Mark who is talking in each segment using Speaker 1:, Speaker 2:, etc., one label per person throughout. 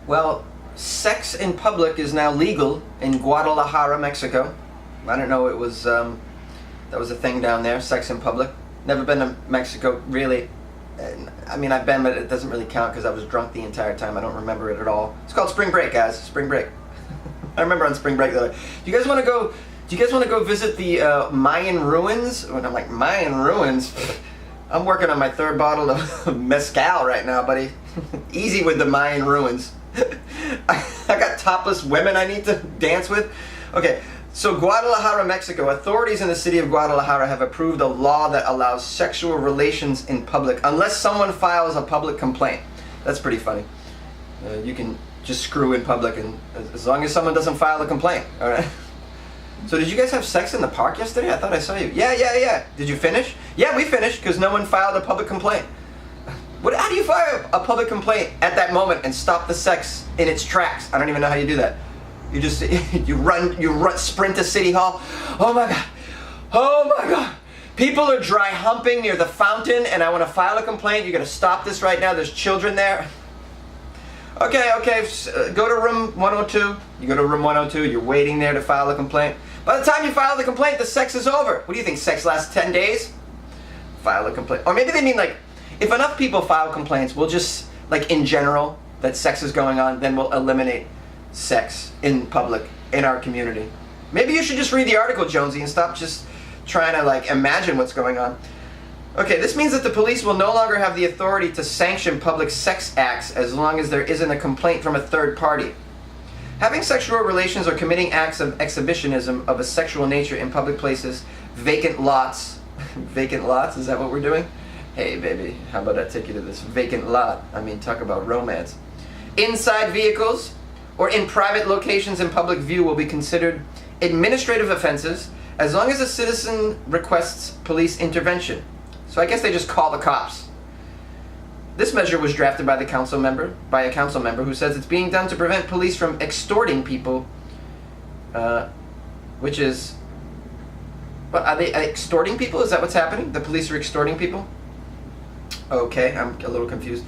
Speaker 1: Well, sex in public is now legal in Guadalajara, Mexico. I don't know, that was a thing down there, sex in public. Never been to Mexico, really. I mean, I've been, but it doesn't really count because I was drunk the entire time. I don't remember it at all. It's called spring break, guys. Spring break. I remember on spring break, they're like, do you guys want to go visit the Mayan ruins? And I'm like, Mayan ruins? I'm working on my third bottle of mezcal right now, buddy. Easy with the Mayan ruins. I got topless women I need to dance with. Okay, so Guadalajara, Mexico. Authorities in the city of Guadalajara have approved a law that allows sexual relations in public unless someone files a public complaint. That's pretty funny. You can just screw in public, and as long as someone doesn't file a complaint, all right? So did you guys have sex in the park yesterday? I thought I saw you. Yeah. Did you finish? Yeah, we finished because no one filed a public complaint. How do you file a public complaint at that moment and stop the sex in its tracks? I don't even know how you do that. You just, you run, sprint to City Hall. Oh my God. People are dry humping near the fountain and I want to file a complaint. You got to stop this right now. There's children there. Okay, go to room 102. You go to room 102, you're waiting there to file a complaint. By the time you file the complaint, the sex is over. What do you think, sex lasts 10 days? File a complaint. Or maybe they mean like, if enough people file complaints, we'll just, like in general, that sex is going on, then we'll eliminate sex in public, in our community. Maybe you should just read the article, Jonesy, and stop just trying to like imagine what's going on. Okay, this means that the police will no longer have the authority to sanction public sex acts as long as there isn't a complaint from a third party. Having sexual relations or committing acts of exhibitionism of a sexual nature in public places, vacant lots. Vacant lots, is that what we're doing? Hey baby, how about I take you to this vacant lot? I mean, talk about romance. Inside vehicles or in private locations in public view will be considered administrative offenses as long as a citizen requests police intervention. So I guess they just call the cops. This measure was drafted by a council member who says it's being done to prevent police from extorting people, which is, what, are they extorting people? Is that what's happening? The police are extorting people? Okay, I'm a little confused.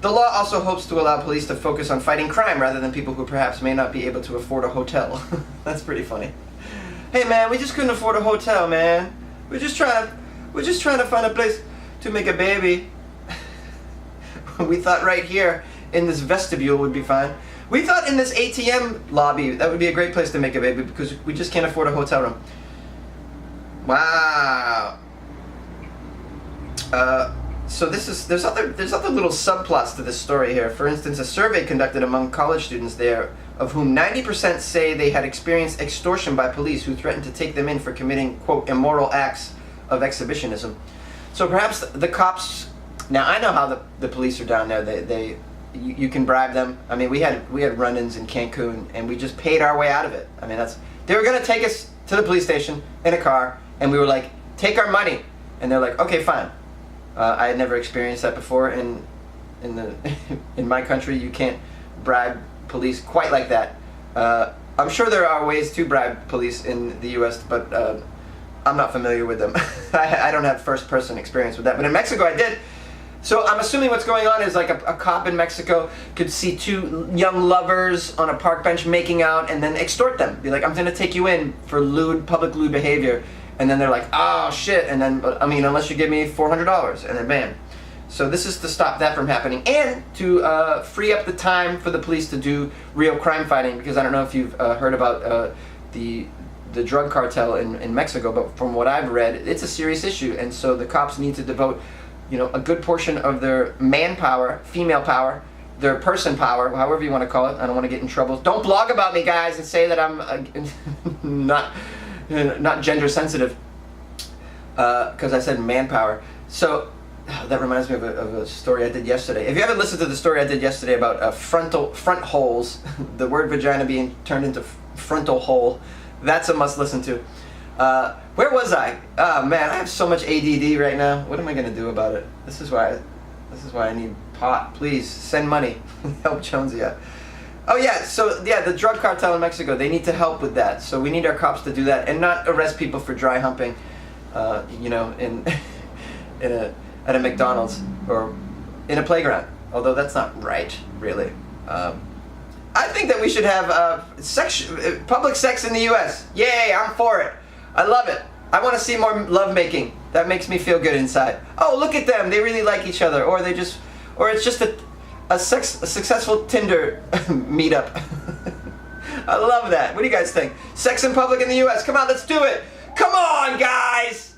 Speaker 1: The law also hopes to allow police to focus on fighting crime rather than people who perhaps may not be able to afford a hotel. That's pretty funny. Hey man, we just couldn't afford a hotel, man. We're just trying to find a place to make a baby. We thought right here in this vestibule would be fine. We thought in this ATM lobby that would be a great place to make a baby because we just can't afford a hotel room. Wow. So there's other little subplots to this story here. For instance, a survey conducted among college students there, of whom 90% say they had experienced extortion by police who threatened to take them in for committing, quote, immoral acts of exhibitionism. So perhaps the cops. Now I know how the police are down there. You can bribe them. I mean, we had run-ins in Cancun, and we just paid our way out of it. I mean, they were gonna take us to the police station in a car, and we were like, take our money, and they're like, okay, fine. I had never experienced that before. In my country, you can't bribe police quite like that. I'm sure there are ways to bribe police in the U.S., but I'm not familiar with them. I don't have first-person experience with that. But in Mexico, I did. So I'm assuming what's going on is like a cop in Mexico could see two young lovers on a park bench making out and then extort them. Be like, I'm going to take you in for public lewd behavior. And then they're like, oh shit. And then, I mean, unless you give me $400. And then bam. So this is to stop that from happening and to free up the time for the police to do real crime fighting. Because I don't know if you've heard about the drug cartel in Mexico, but from what I've read, it's a serious issue. And so the cops need to devote, a good portion of their manpower, female power, their person power, however you want to call it. I don't want to get in trouble. Don't blog about me, guys, and say that I'm not gender sensitive because I said manpower. So that reminds me of a story I did yesterday. If you haven't listened to the story I did yesterday about front holes, the word vagina being turned into frontal hole, that's a must listen to. Where was I? Oh man, I have so much ADD right now. What am I gonna do about it? This is why I need pot. Please send money. Help Jonesy out. Oh yeah, so yeah, the drug cartel in Mexico, they need to help with that. So we need our cops to do that and not arrest people for dry humping, at a McDonald's or in a playground. Although that's not right, really. think that we should have public sex in the U.S. Yay, I'm for it. I love it. I want to see more lovemaking. That makes me feel good inside. Oh, look at them. They really like each other. Or it's just a successful Tinder meetup. I love that. What do you guys think? Sex in public in the U.S. Come on, let's do it. Come on, guys.